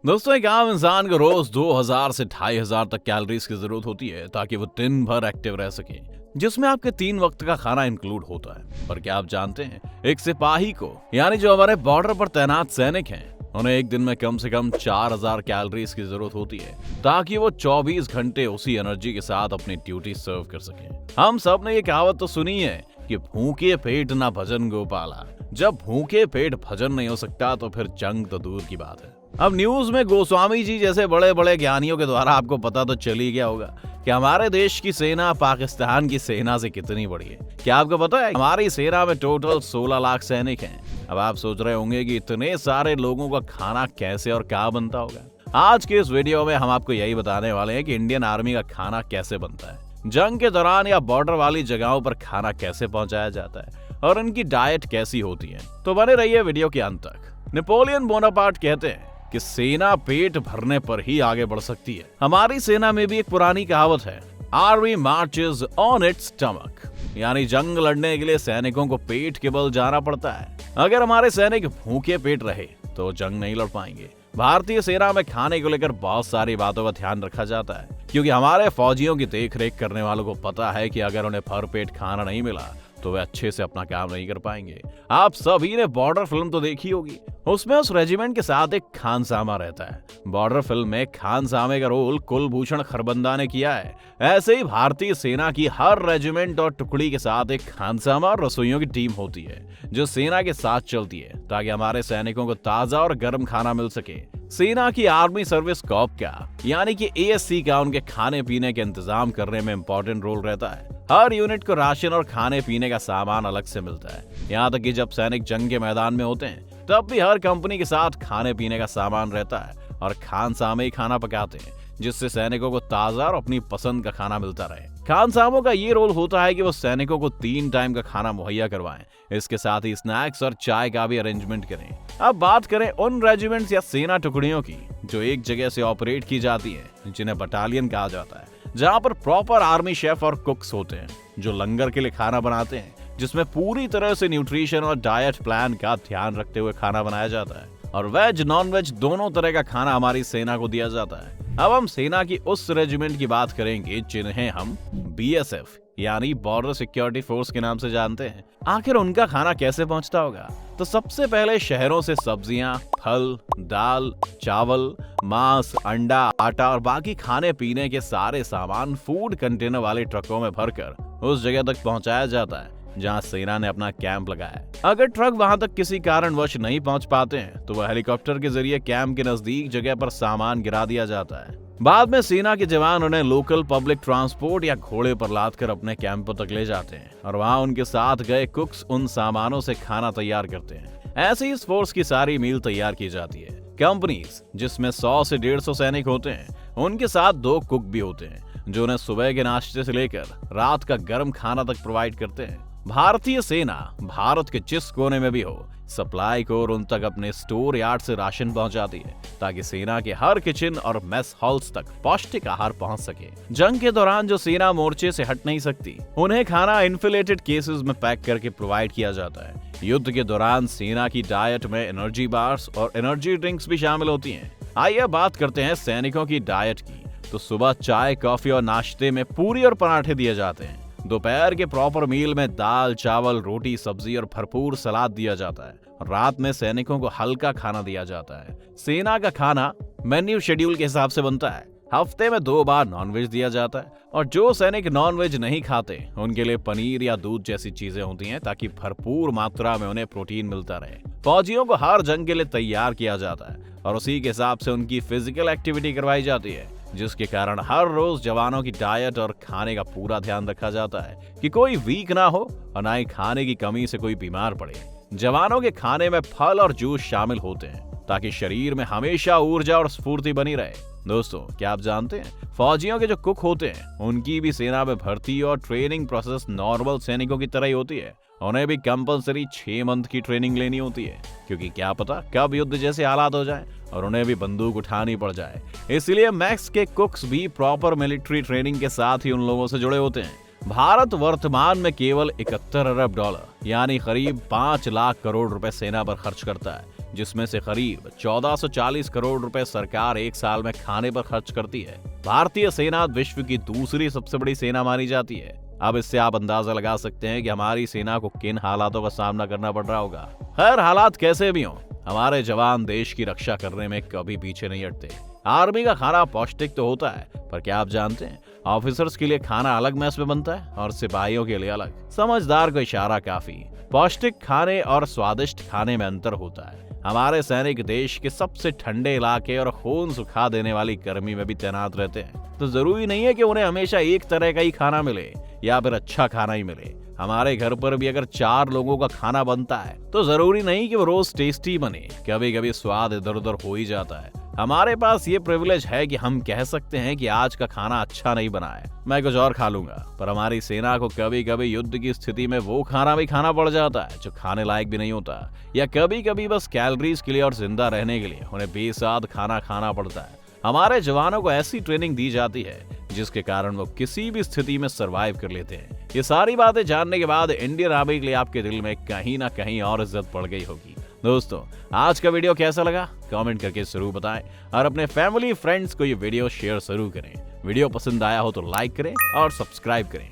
दोस्तों, एक आम इंसान को रोज 2000 से 2500 तक कैलोरीज की जरूरत होती है ताकि वो दिन भर एक्टिव रह सके, जिसमें आपके 3 वक्त का खाना इंक्लूड होता है। पर क्या आप जानते हैं, एक सिपाही को यानी जो हमारे बॉर्डर पर तैनात सैनिक हैं, उन्हें एक दिन में कम से कम 4000 कैलोरीज की जरूरत होती है ताकि वो 24 घंटे उसी एनर्जी के साथ अपनी ड्यूटी सर्व कर सके। हम सब ने ये कहावत तो सुनी है कि भूखे पेट ना भजन गोपाला। जब भूखे पेट भजन नहीं हो सकता तो फिर जंग तो दूर की बात है। अब न्यूज में गोस्वामी जी जैसे बड़े बड़े ज्ञानियों के द्वारा आपको पता तो चल ही गया होगा कि हमारे देश की सेना पाकिस्तान की सेना से कितनी बड़ी है। क्या आपको पता है हमारी सेना में टोटल 16 लाख सैनिक हैं। अब आप सोच रहे होंगे कि इतने सारे लोगों का खाना कैसे और क्या बनता होगा। आज के इस वीडियो में हम आपको यही बताने वाले हैं कि इंडियन आर्मी का खाना कैसे बनता है, जंग के दौरान या बॉर्डर वाली जगहों पर खाना कैसे पहुंचाया जाता है और इनकी डाइट कैसी होती है। तो बने रहिए वीडियो के अंत तक। नेपोलियन बोनापार्ट कहते हैं कि सेना पेट भरने पर ही आगे बढ़ सकती है। हमारी सेना में भी एक पुरानी कहावत है, army marches on it's stomach, यानी जंग लड़ने के लिए सैनिकों को पेट के बल जाना पड़ता है। अगर हमारे सैनिक भूखे पेट रहे तो जंग नहीं लड़ पाएंगे। भारतीय सेना में खाने को लेकर बहुत सारी बातों का ध्यान रखा जाता है, क्योंकि हमारे फौजियों की देखरेख करने वालों को पता है कि अगर उन्हें भरपेट खाना नहीं मिला तो वे अच्छे से अपना काम नहीं कर पाएंगे। आप सभी ने बॉर्डर फिल्म तो देखी होगी, उसमें उस रेजिमेंट के साथ एक खानसामा रहता है। बॉर्डर फिल्म में खानसामे का रोल कुलभूषण खरबंदा ने किया है। ऐसे ही भारतीय सेना की हर रेजिमेंट और टुकड़ी के साथ एक खानसामा और रसोइयों की टीम होती है जो सेना के साथ चलती है ताकि हमारे सैनिकों को ताजा और गर्म खाना मिल सके। सेना की आर्मी सर्विस कॉर्प का यानी कि एएससी का उनके खाने पीने के इंतजाम करने में इम्पोर्टेंट रोल रहता है। हर यूनिट को राशन और खाने पीने का सामान अलग से मिलता है। यहाँ तक कि जब सैनिक जंग के मैदान में होते हैं तब भी हर कंपनी के साथ खाने पीने का सामान रहता है और खानसामे ही खाना पकाते हैं, जिससे सैनिकों को ताजा और अपनी पसंद का खाना मिलता रहे। खानसामों का ये रोल होता है कि वो सैनिकों को 3 टाइम का खाना मुहैया करवाएं, इसके साथ ही स्नैक्स और चाय का भी अरेंजमेंट करें। अब बात करें उन रेजिमेंट्स या सेना टुकड़ियों की जो एक जगह से ऑपरेट की जाती है, जिन्हें बटालियन कहा जाता है, जहाँ पर प्रॉपर आर्मी शेफ और कुक्स होते हैं जो लंगर के लिए खाना बनाते हैं, जिसमें पूरी तरह से न्यूट्रिशन और डाइट प्लान का ध्यान रखते हुए खाना बनाया जाता है और वेज नॉन वेज दोनों तरह का खाना हमारी सेना को दिया जाता है। अब हम सेना की उस रेजिमेंट की बात करेंगे जिन्हें हम बीएसएफ यानी बॉर्डर सिक्योरिटी फोर्स के नाम से जानते हैं। आखिर उनका खाना कैसे पहुंचता होगा? तो सबसे पहले शहरों से सब्जियां, फल, दाल, चावल, मांस, अंडा, आटा और बाकी खाने पीने के सारे सामान फूड कंटेनर वाले ट्रकों में भरकर उस जगह तक पहुंचाया जाता है जहां सेना ने अपना कैंप लगाया है। अगर ट्रक वहां तक किसी कारणवश नहीं पहुंच पाते हैं तो वह हेलीकॉप्टर के जरिए कैंप के नजदीक जगह पर सामान गिरा दिया जाता है। बाद में सेना के जवान उन्हें लोकल पब्लिक ट्रांसपोर्ट या घोड़े पर लाद कर अपने कैंपों तक ले जाते हैं और वहां उनके साथ गए कुक्स उन सामानों से खाना तैयार करते हैं। ऐसे ही इस फोर्स की सारी मील तैयार की जाती है। कंपनीज जिसमें 100 से 150 सैनिक होते हैं, उनके साथ 2 कुक भी होते हैं जो उन्हें सुबह के नाश्ते से लेकर रात का गर्म खाना तक प्रोवाइड करते हैं। भारतीय सेना भारत के जिस कोने में भी हो, सप्लाई कोर उन तक अपने स्टोर यार्ड से राशन पहुंचाती है ताकि सेना के हर किचन और मेस हॉल्स तक पौष्टिक आहार पहुंच सके। जंग के दौरान जो सेना मोर्चे से हट नहीं सकती, उन्हें खाना इन्फिलेटेड केसेस में पैक करके प्रोवाइड किया जाता है। युद्ध के दौरान सेना की डाइट में एनर्जी बार्स और एनर्जी ड्रिंक्स भी शामिल होती हैं। आइए बात करते हैं सैनिकों की डाइट की। तो सुबह चाय, कॉफी और नाश्ते में पूरी और पराठे दिए जाते हैं। दोपहर के प्रॉपर मील में दाल, चावल, रोटी, सब्जी और भरपूर सलाद दिया जाता है। रात में सैनिकों को हल्का खाना दिया जाता है। सेना का खाना मेन्यू शेड्यूल के हिसाब से बनता है। हफ्ते में 2 बार नॉनवेज दिया जाता है और जो सैनिक नॉनवेज नहीं खाते उनके लिए पनीर या दूध जैसी चीजें होती हैं ताकि भरपूर मात्रा में उन्हें प्रोटीन मिलता रहे। फौजियों को हर जंग के लिए तैयार किया जाता है और उसी के हिसाब से उनकी फिजिकल एक्टिविटी करवाई जाती है, जिसके कारण हर रोज जवानों की डाइट और खाने का पूरा ध्यान रखा जाता है कि कोई वीक ना हो और ना ही खाने की कमी से कोई बीमार पड़े। जवानों के खाने में फल और जूस शामिल होते हैं ताकि शरीर में हमेशा ऊर्जा और स्फूर्ति बनी रहे। दोस्तों, क्या आप जानते हैं फौजियों के जो कुक होते हैं उनकी भी सेना में भर्ती और ट्रेनिंग प्रोसेस नॉर्मल सैनिकों की तरह ही होती है। उन्हें भी कंपलसरी 6 मंथ की ट्रेनिंग लेनी होती है, क्योंकि क्या पता कब युद्ध जैसे हालात हो जाएं और उन्हें भी बंदूक उठानी पड़ जाए। इसलिए मैक्स के कुक्स भी प्रॉपर मिलिट्री ट्रेनिंग के साथ ही उन लोगों से जुड़े होते हैं। भारत वर्तमान में केवल $71 अरब यानी करीब 5 लाख करोड़ रुपए सेना पर खर्च करता है। जिसमें से करीब 1440 करोड़ रुपए सरकार एक साल में खाने पर खर्च करती है। भारतीय सेना विश्व की दूसरी सबसे बड़ी सेना मानी जाती है। अब इससे आप अंदाजा लगा सकते हैं कि हमारी सेना को किन हालातों का सामना करना पड़ रहा होगा। खैर, हालात कैसे भी हों, हमारे जवान देश की रक्षा करने में कभी पीछे नहीं हटते। आर्मी का खाना पौष्टिक तो होता है, पर क्या आप जानते हैं ऑफिसर्स के लिए खाना अलग मैस में बनता है और सिपाहियों के लिए अलग। समझदार को इशारा काफी। पौष्टिक खाने और स्वादिष्ट खाने में अंतर होता है। हमारे सैनिक देश के सबसे ठंडे इलाके और खून सुखा देने वाली गर्मी में भी तैनात रहते हैं, तो जरूरी नहीं है कि उन्हें हमेशा एक तरह का ही खाना मिले या फिर अच्छा खाना ही मिले। हमारे घर पर भी अगर 4 लोगों का खाना बनता है तो जरूरी नहीं कि वो रोज टेस्टी बने। कभी कभी स्वाद इधर उधर हो ही जाता है। हमारे पास ये प्रिविलेज है कि हम कह सकते हैं कि आज का खाना अच्छा नहीं बना है, मैं कुछ और खा लूंगा। पर हमारी सेना को कभी कभी युद्ध की स्थिति में वो खाना भी खाना पड़ जाता है जो खाने लायक भी नहीं होता, या कभी कभी बस कैलोरीज के लिए और जिंदा रहने के लिए उन्हें बेसाद खाना खाना पड़ता है। हमारे जवानों को ऐसी ट्रेनिंग दी जाती है जिसके कारण वो किसी भी स्थिति में सरवाइव कर लेते हैं। ये सारी बातें जानने के बाद इंडियन आर्मी के लिए आपके दिल में कहीं ना कहीं और इज्जत पड़ गई होगी। दोस्तों, आज का वीडियो कैसा लगा कमेंट करके जरूर बताएं और अपने फैमिली फ्रेंड्स को ये वीडियो शेयर जरूर करें। वीडियो पसंद आया हो तो लाइक करें और सब्सक्राइब करें।